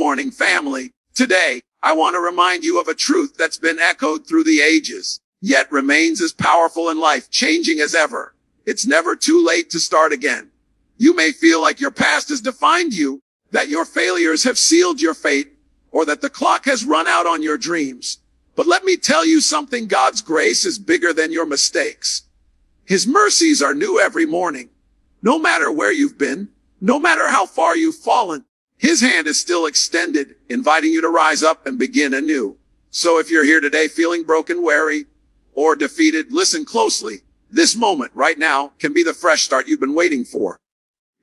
morning, family. Today, I want to remind you of a truth that's been echoed through the ages, yet remains as powerful and life-changing as ever. It's never too late to start again. You may feel like your past has defined you, that your failures have sealed your fate, or that the clock has run out on your dreams. But let me tell you something: God's grace is bigger than your mistakes. His mercies are new every morning. No matter where you've been, no matter how far you've fallen, His hand is still extended, inviting you to rise up and begin anew. So if you're here today feeling broken, weary, or defeated, listen closely. This moment right now can be the fresh start you've been waiting for.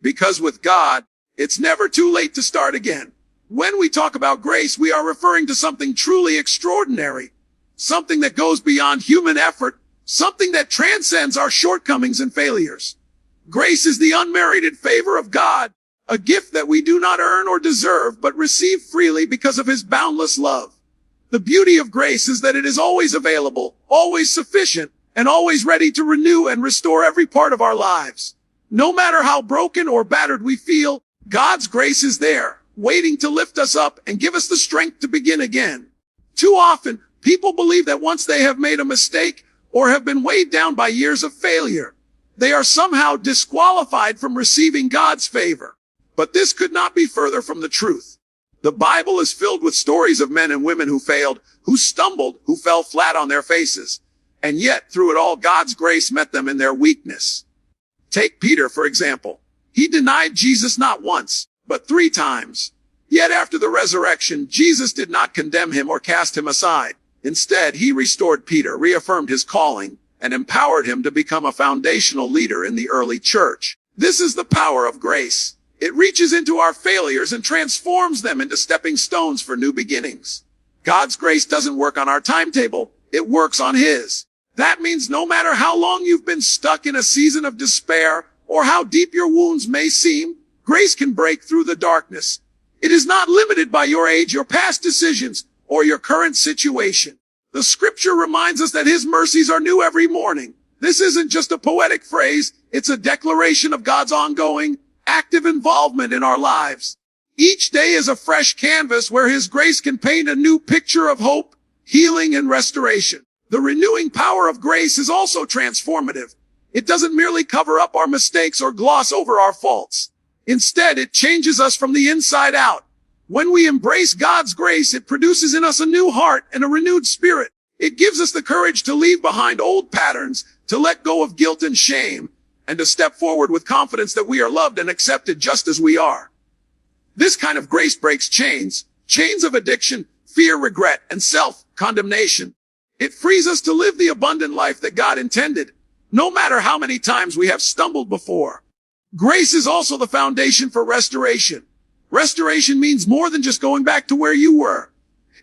Because with God, it's never too late to start again. When we talk about grace, we are referring to something truly extraordinary, something that goes beyond human effort, something that transcends our shortcomings and failures. Grace is the unmerited favor of God, a gift that we do not earn or deserve, but receive freely because of His boundless love. The beauty of grace is that it is always available, always sufficient, and always ready to renew and restore every part of our lives. No matter how broken or battered we feel, God's grace is there, waiting to lift us up and give us the strength to begin again. Too often, people believe that once they have made a mistake or have been weighed down by years of failure, they are somehow disqualified from receiving God's favor. But this could not be further from the truth. The Bible is filled with stories of men and women who failed, who stumbled, who fell flat on their faces. And yet, through it all, God's grace met them in their weakness. Take Peter, for example. He denied Jesus not once, but 3 times. Yet after the resurrection, Jesus did not condemn him or cast him aside. Instead, He restored Peter, reaffirmed his calling, and empowered him to become a foundational leader in the early church. This is the power of grace. It reaches into our failures and transforms them into stepping stones for new beginnings. God's grace doesn't work on our timetable. It works on His. That means no matter how long you've been stuck in a season of despair or how deep your wounds may seem, grace can break through the darkness. It is not limited by your age, your past decisions, or your current situation. The scripture reminds us that His mercies are new every morning. This isn't just a poetic phrase. It's a declaration of God's ongoing, active involvement in our lives. Each day is a fresh canvas where His grace can paint a new picture of hope, healing, and restoration. The renewing power of grace is also transformative. It doesn't merely cover up our mistakes or gloss over our faults. Instead, it changes us from the inside out. When we embrace God's grace, it produces in us a new heart and a renewed spirit. It gives us the courage to leave behind old patterns, to let go of guilt and shame, and to step forward with confidence that we are loved and accepted just as we are. This kind of grace breaks chains of addiction, fear, regret, and self-condemnation. It frees us to live the abundant life that God intended, no matter how many times we have stumbled before. Grace is also the foundation for restoration. Restoration means more than just going back to where you were.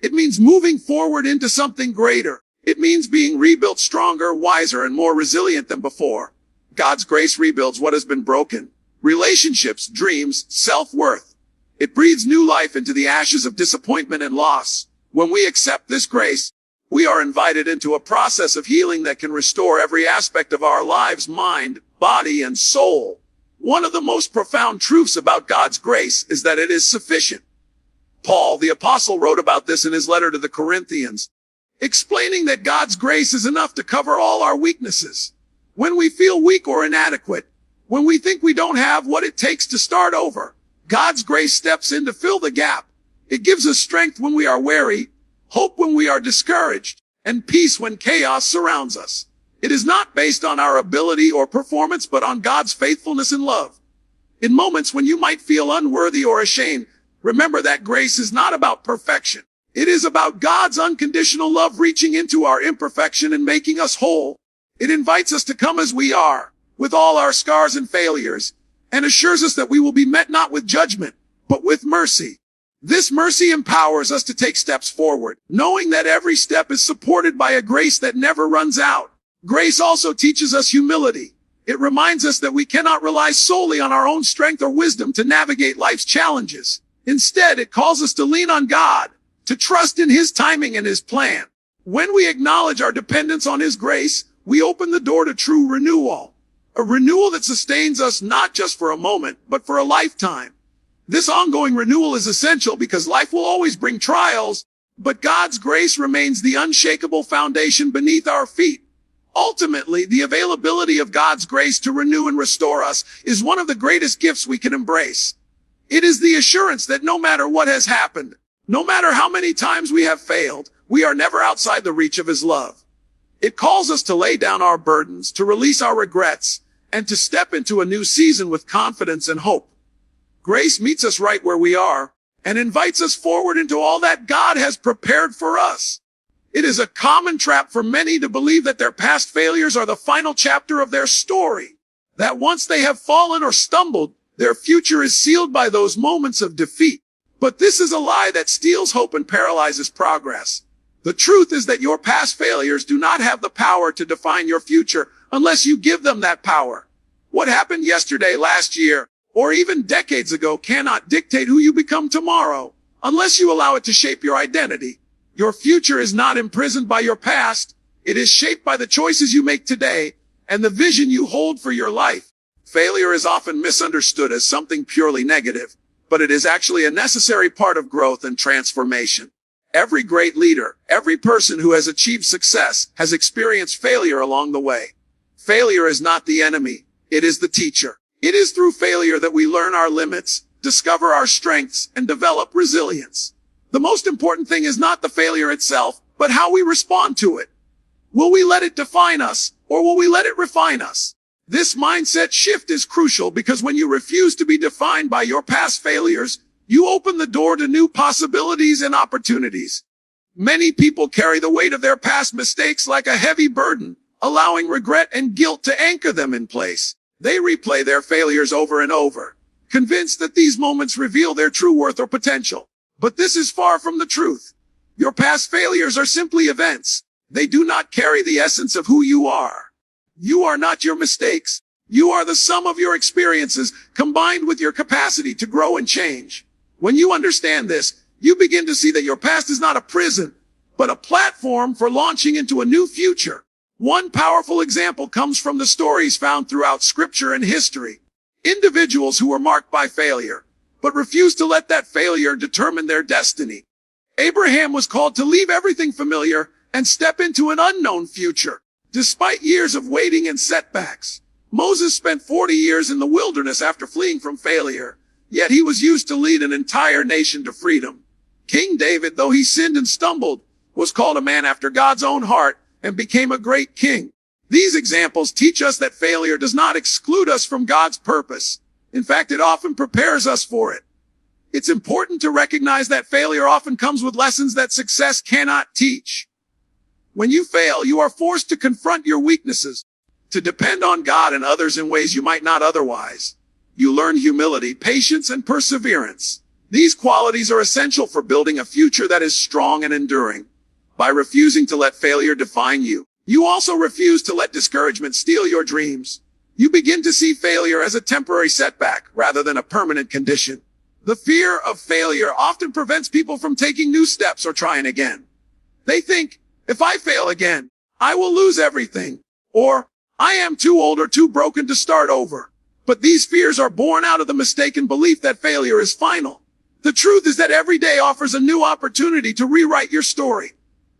It means moving forward into something greater. It means being rebuilt stronger, wiser, and more resilient than before. God's grace rebuilds what has been broken. Relationships, dreams, self-worth. It breathes new life into the ashes of disappointment and loss. When we accept this grace, we are invited into a process of healing that can restore every aspect of our lives, mind, body, and soul. One of the most profound truths about God's grace is that it is sufficient. Paul, the apostle, wrote about this in his letter to the Corinthians, explaining that God's grace is enough to cover all our weaknesses. When we feel weak or inadequate, when we think we don't have what it takes to start over, God's grace steps in to fill the gap. It gives us strength when we are weary, hope when we are discouraged, and peace when chaos surrounds us. It is not based on our ability or performance, but on God's faithfulness and love. In moments when you might feel unworthy or ashamed, remember that grace is not about perfection. It is about God's unconditional love reaching into our imperfection and making us whole. It invites us to come as we are, with all our scars and failures, and assures us that we will be met not with judgment, but with mercy. This mercy empowers us to take steps forward, knowing that every step is supported by a grace that never runs out. Grace also teaches us humility. It reminds us that we cannot rely solely on our own strength or wisdom to navigate life's challenges. Instead, it calls us to lean on God, to trust in His timing and His plan. When we acknowledge our dependence on His grace, we open the door to true renewal. A renewal that sustains us not just for a moment, but for a lifetime. This ongoing renewal is essential because life will always bring trials, but God's grace remains the unshakable foundation beneath our feet. Ultimately, the availability of God's grace to renew and restore us is one of the greatest gifts we can embrace. It is the assurance that no matter what has happened, no matter how many times we have failed, we are never outside the reach of His love. It calls us to lay down our burdens, to release our regrets, and to step into a new season with confidence and hope. Grace meets us right where we are and invites us forward into all that God has prepared for us. It is a common trap for many to believe that their past failures are the final chapter of their story, that once they have fallen or stumbled, their future is sealed by those moments of defeat. But this is a lie that steals hope and paralyzes progress. The truth is that your past failures do not have the power to define your future unless you give them that power. What happened yesterday, last year, or even decades ago cannot dictate who you become tomorrow unless you allow it to shape your identity. Your future is not imprisoned by your past. It is shaped by the choices you make today and the vision you hold for your life. Failure is often misunderstood as something purely negative, but it is actually a necessary part of growth and transformation. Every great leader, every person who has achieved success has experienced failure along the way. Failure is not the enemy. It is the teacher. It is through failure that we learn our limits, discover our strengths, and develop resilience. The most important thing is not the failure itself, but how we respond to it. Will we let it define us, or will we let it refine us? This mindset shift is crucial because when you refuse to be defined by your past failures, you open the door to new possibilities and opportunities. Many people carry the weight of their past mistakes like a heavy burden, allowing regret and guilt to anchor them in place. They replay their failures over and over, convinced that these moments reveal their true worth or potential. But this is far from the truth. Your past failures are simply events. They do not carry the essence of who you are. You are not your mistakes. You are the sum of your experiences combined with your capacity to grow and change. When you understand this, you begin to see that your past is not a prison, but a platform for launching into a new future. One powerful example comes from the stories found throughout Scripture and history. Individuals who were marked by failure, but refused to let that failure determine their destiny. Abraham was called to leave everything familiar and step into an unknown future, despite years of waiting and setbacks. Moses spent 40 years in the wilderness after fleeing from failure, yet he was used to lead an entire nation to freedom. King David, though he sinned and stumbled, was called a man after God's own heart and became a great king. These examples teach us that failure does not exclude us from God's purpose. In fact, it often prepares us for it. It's important to recognize that failure often comes with lessons that success cannot teach. When you fail, you are forced to confront your weaknesses, to depend on God and others in ways you might not otherwise. You learn humility, patience, and perseverance. These qualities are essential for building a future that is strong and enduring. By refusing to let failure define you, you also refuse to let discouragement steal your dreams. You begin to see failure as a temporary setback rather than a permanent condition. The fear of failure often prevents people from taking new steps or trying again. They think, if I fail again, I will lose everything, or I am too old or too broken to start over. But these fears are born out of the mistaken belief that failure is final. The truth is that every day offers a new opportunity to rewrite your story.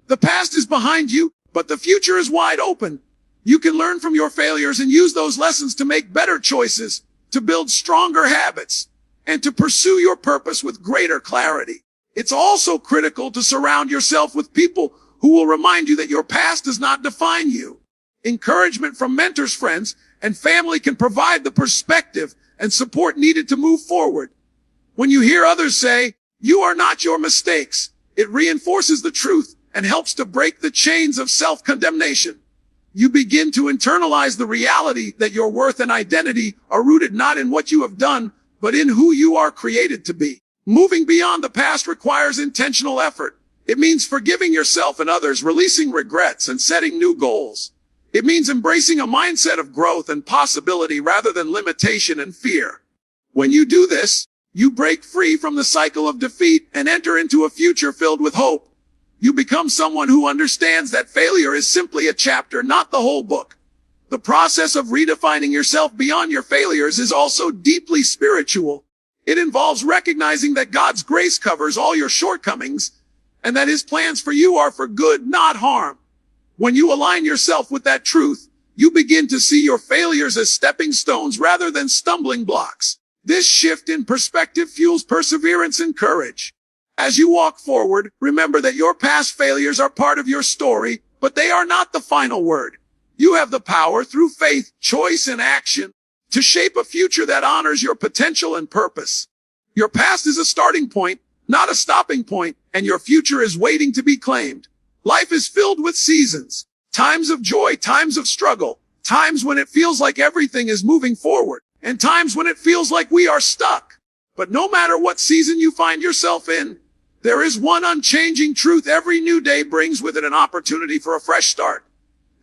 The past is behind you, but the future is wide open. You can learn from your failures and use those lessons to make better choices, to build stronger habits, and to pursue your purpose with greater clarity. It's also critical to surround yourself with people who will remind you that your past does not define you. Encouragement from mentors, friends, and family can provide the perspective and support needed to move forward. When you hear others say, "You are not your mistakes," it reinforces the truth and helps to break the chains of self-condemnation. You begin to internalize the reality that your worth and identity are rooted not in what you have done, but in who you are created to be. Moving beyond the past requires intentional effort. It means forgiving yourself and others, releasing regrets, and setting new goals. It means embracing a mindset of growth and possibility rather than limitation and fear. When you do this, you break free from the cycle of defeat and enter into a future filled with hope. You become someone who understands that failure is simply a chapter, not the whole book. The process of redefining yourself beyond your failures is also deeply spiritual. It involves recognizing that God's grace covers all your shortcomings and that his plans for you are for good, not harm. When you align yourself with that truth, you begin to see your failures as stepping stones rather than stumbling blocks. This shift in perspective fuels perseverance and courage. As you walk forward, remember that your past failures are part of your story, but they are not the final word. You have the power through faith, choice, and action to shape a future that honors your potential and purpose. Your past is a starting point, not a stopping point, and your future is waiting to be claimed. Life is filled with seasons, times of joy, times of struggle, times when it feels like everything is moving forward, and times when it feels like we are stuck. But no matter what season you find yourself in, there is one unchanging truth. Every new day brings with it an opportunity for a fresh start.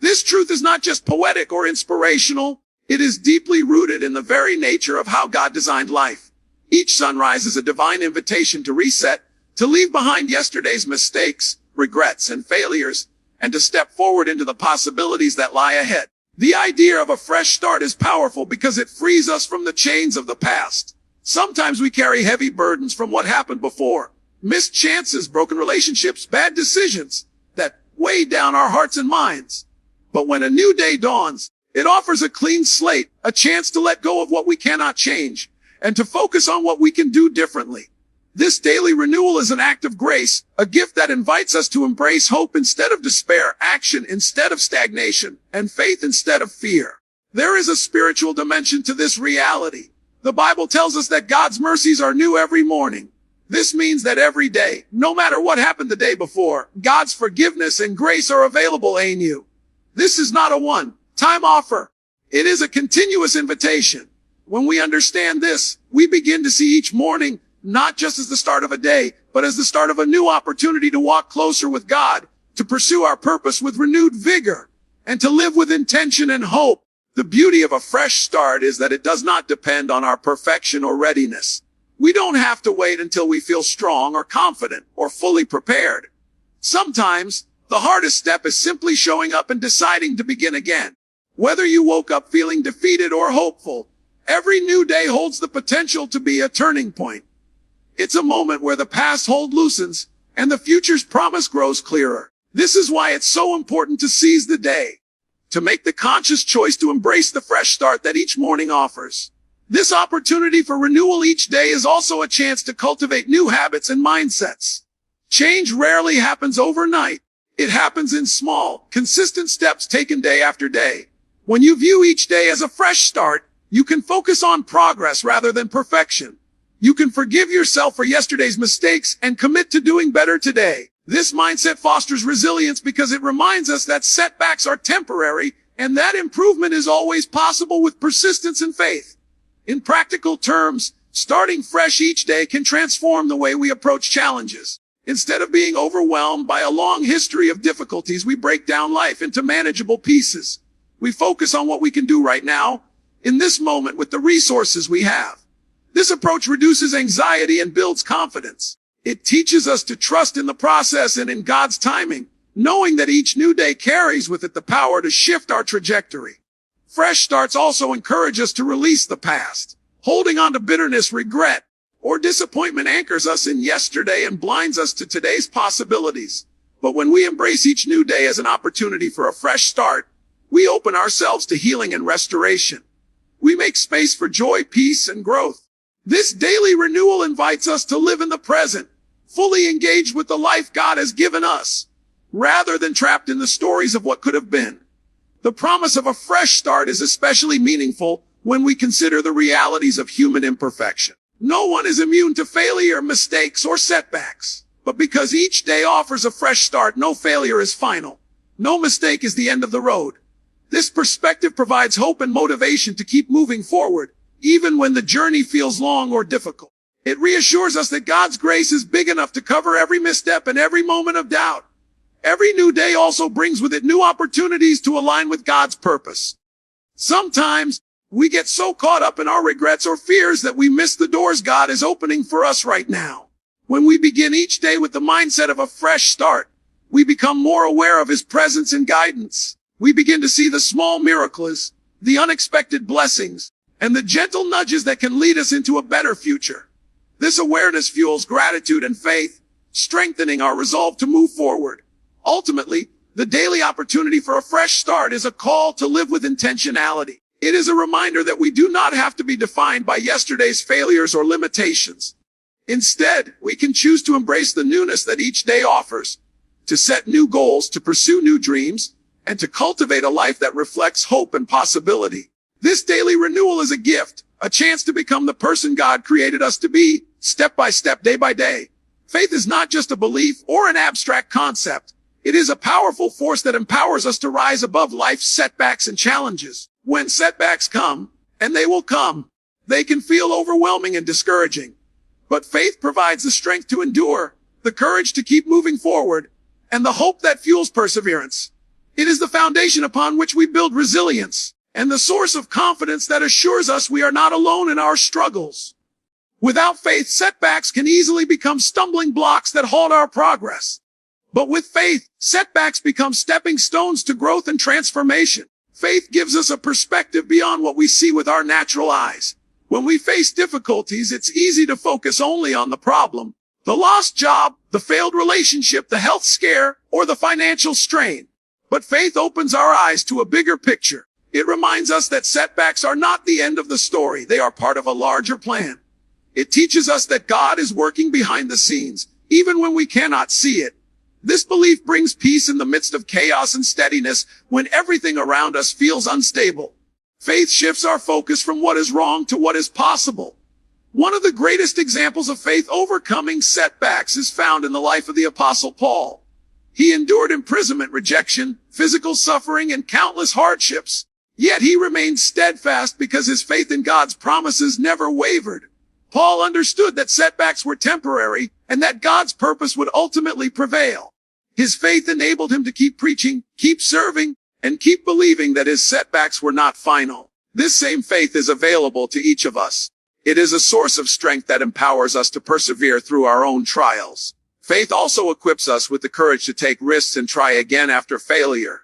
This truth is not just poetic or inspirational. It is deeply rooted in the very nature of how God designed life. Each sunrise is a divine invitation to reset, to leave behind yesterday's mistakes, regrets, and failures, and to step forward into the possibilities that lie ahead. The idea of a fresh start is powerful because it frees us from the chains of the past. Sometimes we carry heavy burdens from what happened before. Missed chances, broken relationships, bad decisions that weigh down our hearts and minds. But when a new day dawns, it offers a clean slate, a chance to let go of what we cannot change, and to focus on what we can do differently. This daily renewal is an act of grace, a gift that invites us to embrace hope instead of despair, action instead of stagnation, and faith instead of fear. There is a spiritual dimension to this reality. The Bible tells us that God's mercies are new every morning. This means that every day, no matter what happened the day before, God's forgiveness and grace are available in you. This is not a one-time offer. It is a continuous invitation. When we understand this, we begin to see each morning not just as the start of a day, but as the start of a new opportunity to walk closer with God, to pursue our purpose with renewed vigor, and to live with intention and hope. The beauty of a fresh start is that it does not depend on our perfection or readiness. We don't have to wait until we feel strong or confident or fully prepared. Sometimes, the hardest step is simply showing up and deciding to begin again. Whether you woke up feeling defeated or hopeful, every new day holds the potential to be a turning point. It's a moment where the past hold loosens and the future's promise grows clearer. This is why it's so important to seize the day, to make the conscious choice to embrace the fresh start that each morning offers. This opportunity for renewal each day is also a chance to cultivate new habits and mindsets. Change rarely happens overnight. It happens in small, consistent steps taken day after day. When you view each day as a fresh start, you can focus on progress rather than perfection. You can forgive yourself for yesterday's mistakes and commit to doing better today. This mindset fosters resilience because it reminds us that setbacks are temporary and that improvement is always possible with persistence and faith. In practical terms, starting fresh each day can transform the way we approach challenges. Instead of being overwhelmed by a long history of difficulties, we break down life into manageable pieces. We focus on what we can do right now, in this moment with the resources we have. This approach reduces anxiety and builds confidence. It teaches us to trust in the process and in God's timing, knowing that each new day carries with it the power to shift our trajectory. Fresh starts also encourage us to release the past. Holding on to bitterness, regret, or disappointment anchors us in yesterday and blinds us to today's possibilities. But when we embrace each new day as an opportunity for a fresh start, we open ourselves to healing and restoration. We make space for joy, peace, and growth. This daily renewal invites us to live in the present, fully engaged with the life God has given us, rather than trapped in the stories of what could have been. The promise of a fresh start is especially meaningful when we consider the realities of human imperfection. No one is immune to failure, mistakes, or setbacks. But because each day offers a fresh start, no failure is final. No mistake is the end of the road. This perspective provides hope and motivation to keep moving forward, even when the journey feels long or difficult. It reassures us that God's grace is big enough to cover every misstep and every moment of doubt. Every new day also brings with it new opportunities to align with God's purpose. Sometimes, we get so caught up in our regrets or fears that we miss the doors God is opening for us right now. When we begin each day with the mindset of a fresh start, we become more aware of His presence and guidance. We begin to see the small miracles, the unexpected blessings, and the gentle nudges that can lead us into a better future. This awareness fuels gratitude and faith, strengthening our resolve to move forward. Ultimately, the daily opportunity for a fresh start is a call to live with intentionality. It is a reminder that we do not have to be defined by yesterday's failures or limitations. Instead, we can choose to embrace the newness that each day offers, to set new goals, to pursue new dreams, and to cultivate a life that reflects hope and possibility. This daily renewal is a gift, a chance to become the person God created us to be, step by step, day by day. Faith is not just a belief or an abstract concept. It is a powerful force that empowers us to rise above life's setbacks and challenges. When setbacks come, and they will come, they can feel overwhelming and discouraging. But faith provides the strength to endure, the courage to keep moving forward, and the hope that fuels perseverance. It is the foundation upon which we build resilience, and the source of confidence that assures us we are not alone in our struggles. Without faith, setbacks can easily become stumbling blocks that halt our progress. But with faith, setbacks become stepping stones to growth and transformation. Faith gives us a perspective beyond what we see with our natural eyes. When we face difficulties, it's easy to focus only on the problem, the lost job, the failed relationship, the health scare, or the financial strain. But faith opens our eyes to a bigger picture. It reminds us that setbacks are not the end of the story. They are part of a larger plan. It teaches us that God is working behind the scenes, even when we cannot see it. This belief brings peace in the midst of chaos and steadiness when everything around us feels unstable. Faith shifts our focus from what is wrong to what is possible. One of the greatest examples of faith overcoming setbacks is found in the life of the Apostle Paul. He endured imprisonment, rejection, physical suffering, and countless hardships. Yet he remained steadfast because his faith in God's promises never wavered. Paul understood that setbacks were temporary and that God's purpose would ultimately prevail. His faith enabled him to keep preaching, keep serving, and keep believing that his setbacks were not final. This same faith is available to each of us. It is a source of strength that empowers us to persevere through our own trials. Faith also equips us with the courage to take risks and try again after failure.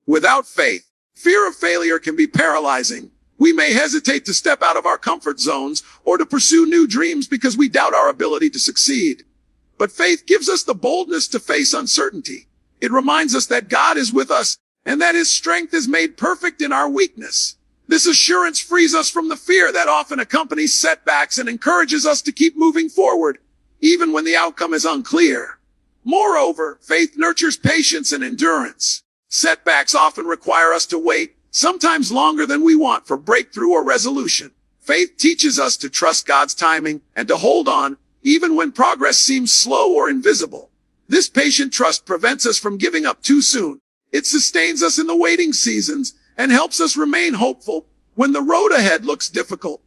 Without faith, fear of failure can be paralyzing. We may hesitate to step out of our comfort zones or to pursue new dreams because we doubt our ability to succeed. But faith gives us the boldness to face uncertainty. It reminds us that God is with us and that his strength is made perfect in our weakness. This assurance frees us from the fear that often accompanies setbacks and encourages us to keep moving forward, even when the outcome is unclear. Moreover, faith nurtures patience and endurance. Setbacks often require us to wait, sometimes longer than we want, for breakthrough or resolution. Faith teaches us to trust God's timing and to hold on, even when progress seems slow or invisible. This patient trust prevents us from giving up too soon. It sustains us in the waiting seasons and helps us remain hopeful when the road ahead looks difficult.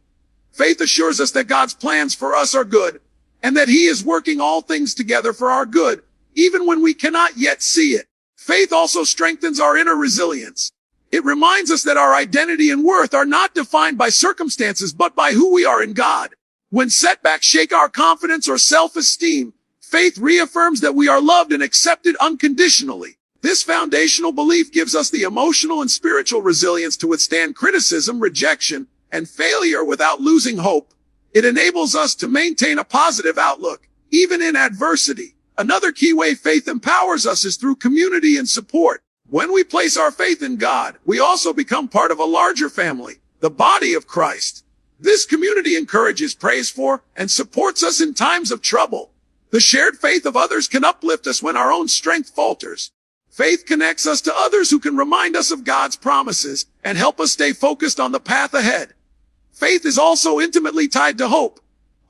Faith assures us that God's plans for us are good and that he is working all things together for our good, even when we cannot yet see it. Faith also strengthens our inner resilience. It reminds us that our identity and worth are not defined by circumstances, but by who we are in God. When setbacks shake our confidence or self-esteem, faith reaffirms that we are loved and accepted unconditionally. This foundational belief gives us the emotional and spiritual resilience to withstand criticism, rejection, and failure without losing hope. It enables us to maintain a positive outlook, even in adversity. Another key way faith empowers us is through community and support. When we place our faith in God, we also become part of a larger family, the body of Christ. This community encourages, prays for, and supports us in times of trouble. The shared faith of others can uplift us when our own strength falters. Faith connects us to others who can remind us of God's promises and help us stay focused on the path ahead. Faith is also intimately tied to hope.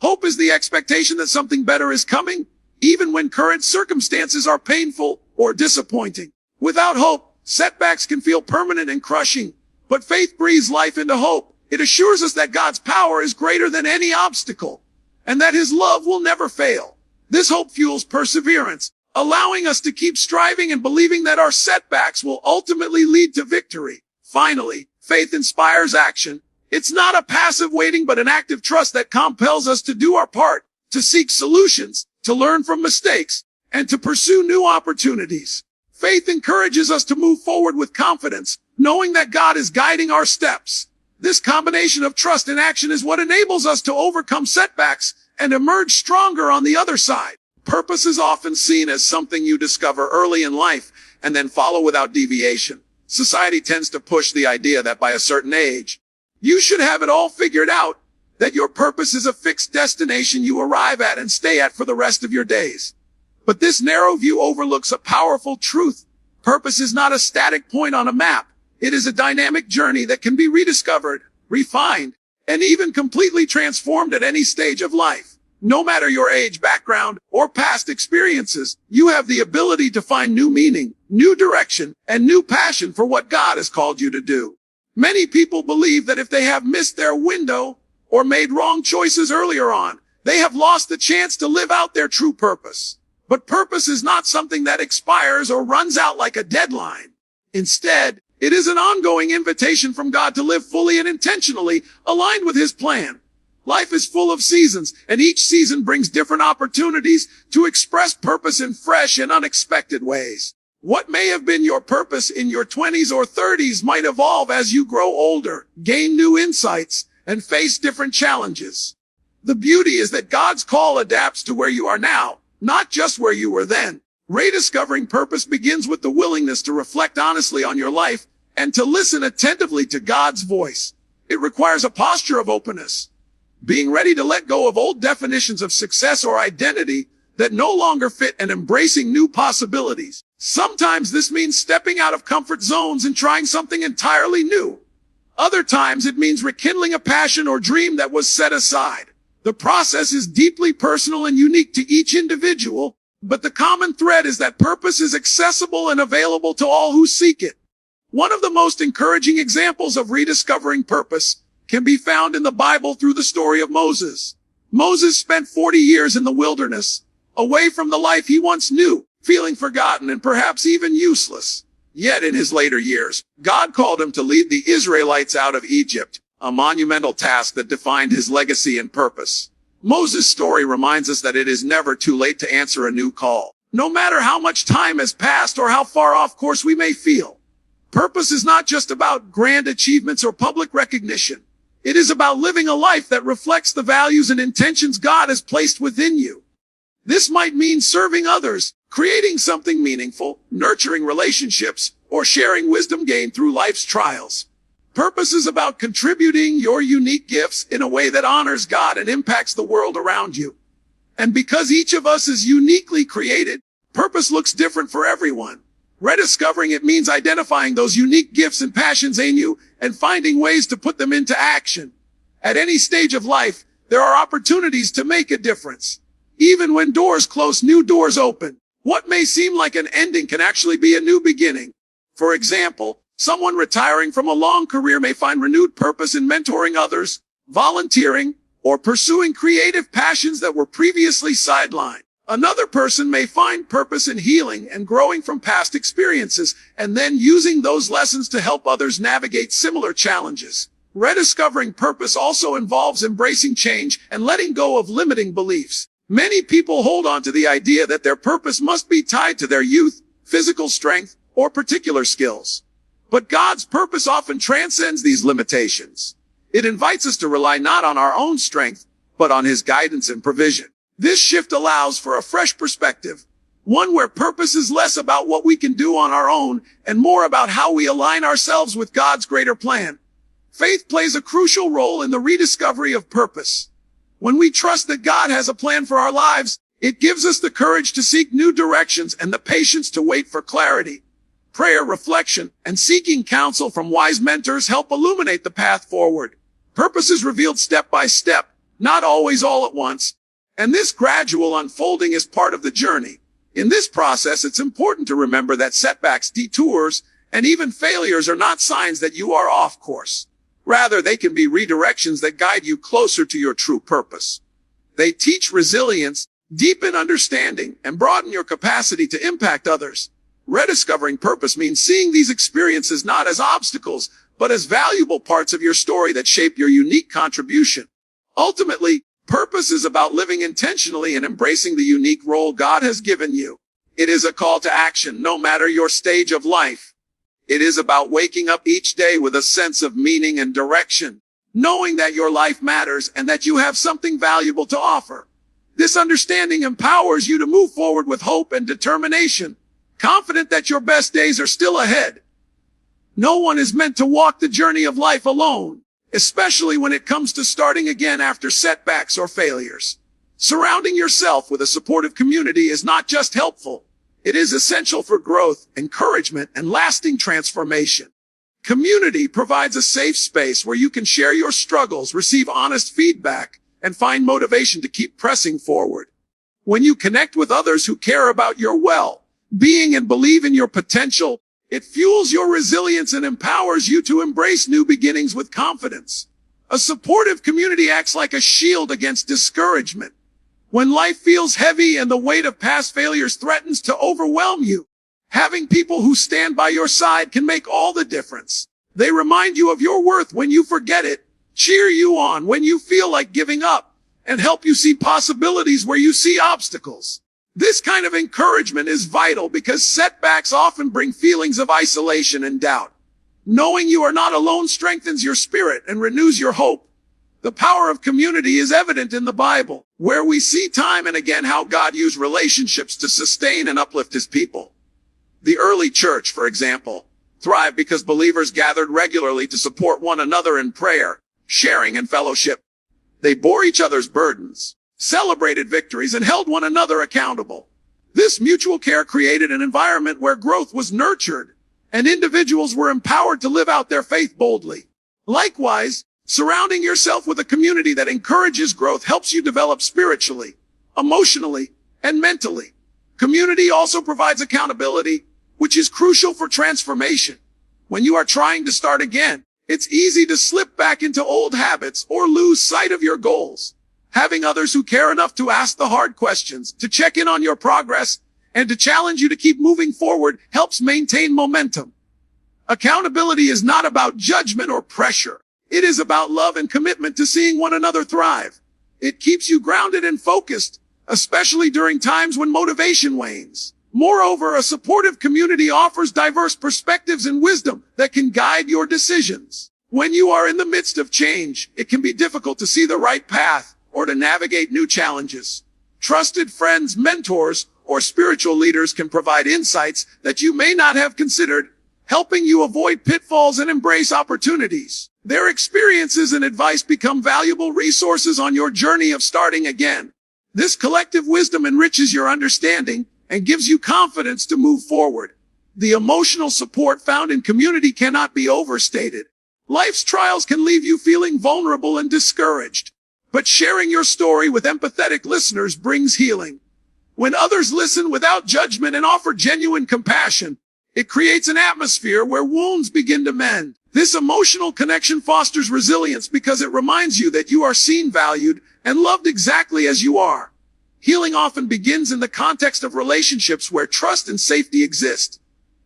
Hope is the expectation that something better is coming, even when current circumstances are painful or disappointing. Without hope, setbacks can feel permanent and crushing, but faith breathes life into hope. It assures us that God's power is greater than any obstacle, and that his love will never fail. This hope fuels perseverance, allowing us to keep striving and believing that our setbacks will ultimately lead to victory. Finally, faith inspires action. It's not a passive waiting, but an active trust that compels us to do our part, to seek solutions, to learn from mistakes, and to pursue new opportunities. Faith encourages us to move forward with confidence, knowing that God is guiding our steps. This combination of trust and action is what enables us to overcome setbacks and emerge stronger on the other side. Purpose is often seen as something you discover early in life and then follow without deviation. Society tends to push the idea that by a certain age, you should have it all figured out, that your purpose is a fixed destination you arrive at and stay at for the rest of your days. But this narrow view overlooks a powerful truth. Purpose is not a static point on a map. It is a dynamic journey that can be rediscovered, refined, and even completely transformed at any stage of life. No matter your age, background, or past experiences, you have the ability to find new meaning, new direction, and new passion for what God has called you to do. Many people believe that if they have missed their window or made wrong choices earlier on, they have lost the chance to live out their true purpose. But purpose is not something that expires or runs out like a deadline. Instead, it is an ongoing invitation from God to live fully and intentionally aligned with His plan. Life is full of seasons, and each season brings different opportunities to express purpose in fresh and unexpected ways. What may have been your purpose in your 20s or 30s might evolve as you grow older, gain new insights, and face different challenges. The beauty is that God's call adapts to where you are now, not just where you were then. Rediscovering purpose begins with the willingness to reflect honestly on your life and to listen attentively to God's voice. It requires a posture of openness, being ready to let go of old definitions of success or identity that no longer fit and embracing new possibilities. Sometimes this means stepping out of comfort zones and trying something entirely new. Other times it means rekindling a passion or dream that was set aside. The process is deeply personal and unique to each individual, but the common thread is that purpose is accessible and available to all who seek it. One of the most encouraging examples of rediscovering purpose can be found in the Bible through the story of Moses. Moses spent 40 years in the wilderness, away from the life he once knew, feeling forgotten and perhaps even useless. Yet in his later years, God called him to lead the Israelites out of Egypt, a monumental task that defined his legacy and purpose. Moses' story reminds us that it is never too late to answer a new call, no matter how much time has passed or how far off course we may feel. Purpose is not just about grand achievements or public recognition. It is about living a life that reflects the values and intentions God has placed within you. This might mean serving others, creating something meaningful, nurturing relationships, or sharing wisdom gained through life's trials. Purpose is about contributing your unique gifts in a way that honors God and impacts the world around you. And because each of us is uniquely created, purpose looks different for everyone. Rediscovering it means identifying those unique gifts and passions in you and finding ways to put them into action. At any stage of life, there are opportunities to make a difference. Even when doors close, new doors open. What may seem like an ending can actually be a new beginning. For example, someone retiring from a long career may find renewed purpose in mentoring others, volunteering, or pursuing creative passions that were previously sidelined. Another person may find purpose in healing and growing from past experiences, and then using those lessons to help others navigate similar challenges. Rediscovering purpose also involves embracing change and letting go of limiting beliefs. Many people hold on to the idea that their purpose must be tied to their youth, physical strength, or particular skills. But God's purpose often transcends these limitations. It invites us to rely not on our own strength, but on His guidance and provision. This shift allows for a fresh perspective, one where purpose is less about what we can do on our own and more about how we align ourselves with God's greater plan. Faith plays a crucial role in the rediscovery of purpose. When we trust that God has a plan for our lives, it gives us the courage to seek new directions and the patience to wait for clarity. Prayer, reflection, and seeking counsel from wise mentors help illuminate the path forward. Purpose is revealed step by step, not always all at once. And this gradual unfolding is part of the journey. In this process, it's important to remember that setbacks, detours, and even failures are not signs that you are off course. Rather, they can be redirections that guide you closer to your true purpose. They teach resilience, deepen understanding, and broaden your capacity to impact others. Rediscovering purpose means seeing these experiences not as obstacles, but as valuable parts of your story that shape your unique contribution. Ultimately, purpose is about living intentionally and embracing the unique role God has given you. It is a call to action, no matter your stage of life. It is about waking up each day with a sense of meaning and direction, knowing that your life matters and that you have something valuable to offer. This understanding empowers you to move forward with hope and determination, confident that your best days are still ahead. No one is meant to walk the journey of life alone, especially when it comes to starting again after setbacks or failures. Surrounding yourself with a supportive community is not just helpful. It is essential for growth, encouragement, and lasting transformation. Community provides a safe space where you can share your struggles, receive honest feedback, and find motivation to keep pressing forward. When you connect with others who care about your well-being and believe in your potential, it fuels your resilience and empowers you to embrace new beginnings with confidence. A supportive community acts like a shield against discouragement. When life feels heavy and the weight of past failures threatens to overwhelm you, having people who stand by your side can make all the difference. They remind you of your worth when you forget it, cheer you on when you feel like giving up, and help you see possibilities where you see obstacles. This kind of encouragement is vital because setbacks often bring feelings of isolation and doubt. Knowing you are not alone strengthens your spirit and renews your hope. The power of community is evident in the Bible, where we see time and again how God used relationships to sustain and uplift his people. The early church, for example, thrived because believers gathered regularly to support one another in prayer, sharing, and fellowship. They bore each other's burdens, celebrated victories, and held one another accountable. This mutual care created an environment where growth was nurtured, and individuals were empowered to live out their faith boldly. Likewise, surrounding yourself with a community that encourages growth helps you develop spiritually, emotionally, and mentally. Community also provides accountability, which is crucial for transformation. When you are trying to start again, it's easy to slip back into old habits or lose sight of your goals. Having others who care enough to ask the hard questions, to check in on your progress, and to challenge you to keep moving forward helps maintain momentum. Accountability is not about judgment or pressure. It is about love and commitment to seeing one another thrive. It keeps you grounded and focused, especially during times when motivation wanes. Moreover, a supportive community offers diverse perspectives and wisdom that can guide your decisions. When you are in the midst of change, it can be difficult to see the right path or to navigate new challenges. Trusted friends, mentors, or spiritual leaders can provide insights that you may not have considered, helping you avoid pitfalls and embrace opportunities. Their experiences and advice become valuable resources on your journey of starting again. This collective wisdom enriches your understanding and gives you confidence to move forward. The emotional support found in community cannot be overstated. Life's trials can leave you feeling vulnerable and discouraged, but sharing your story with empathetic listeners brings healing. When others listen without judgment and offer genuine compassion, it creates an atmosphere where wounds begin to mend. This emotional connection fosters resilience because it reminds you that you are seen, valued, and loved exactly as you are. Healing often begins in the context of relationships where trust and safety exist.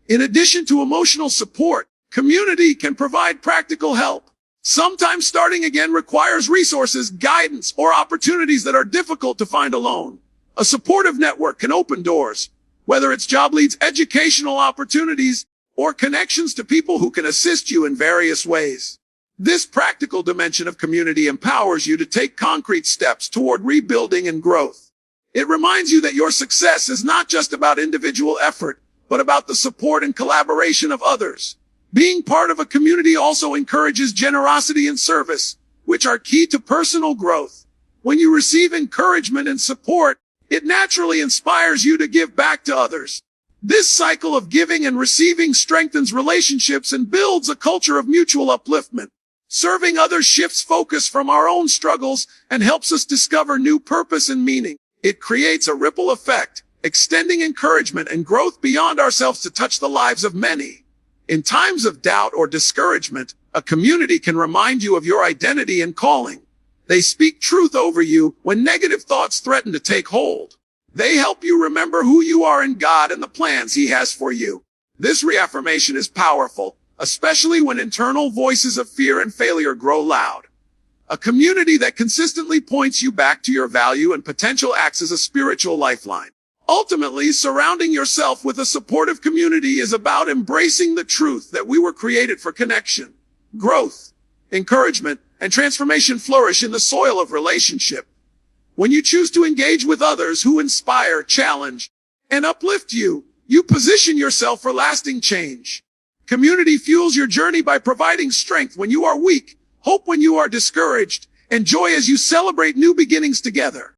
In addition to emotional support, community can provide practical help. Sometimes starting again requires resources, guidance, or opportunities that are difficult to find alone. A supportive network can open doors, whether it's job leads, educational opportunities, or connections to people who can assist you in various ways. This practical dimension of community empowers you to take concrete steps toward rebuilding and growth. It reminds you that your success is not just about individual effort, but about the support and collaboration of others. Being part of a community also encourages generosity and service, which are key to personal growth. When you receive encouragement and support, it naturally inspires you to give back to others. This cycle of giving and receiving strengthens relationships and builds a culture of mutual upliftment. Serving others shifts focus from our own struggles and helps us discover new purpose and meaning. It creates a ripple effect, extending encouragement and growth beyond ourselves to touch the lives of many. In times of doubt or discouragement, a community can remind you of your identity and calling. They speak truth over you when negative thoughts threaten to take hold. They help you remember who you are in God and the plans He has for you. This reaffirmation is powerful, especially when internal voices of fear and failure grow loud. A community that consistently points you back to your value and potential acts as a spiritual lifeline. Ultimately, surrounding yourself with a supportive community is about embracing the truth that we were created for connection. Growth, encouragement, and transformation flourish in the soil of relationship. When you choose to engage with others who inspire, challenge, and uplift you, you position yourself for lasting change. Community fuels your journey by providing strength when you are weak, hope when you are discouraged, and joy as you celebrate new beginnings together.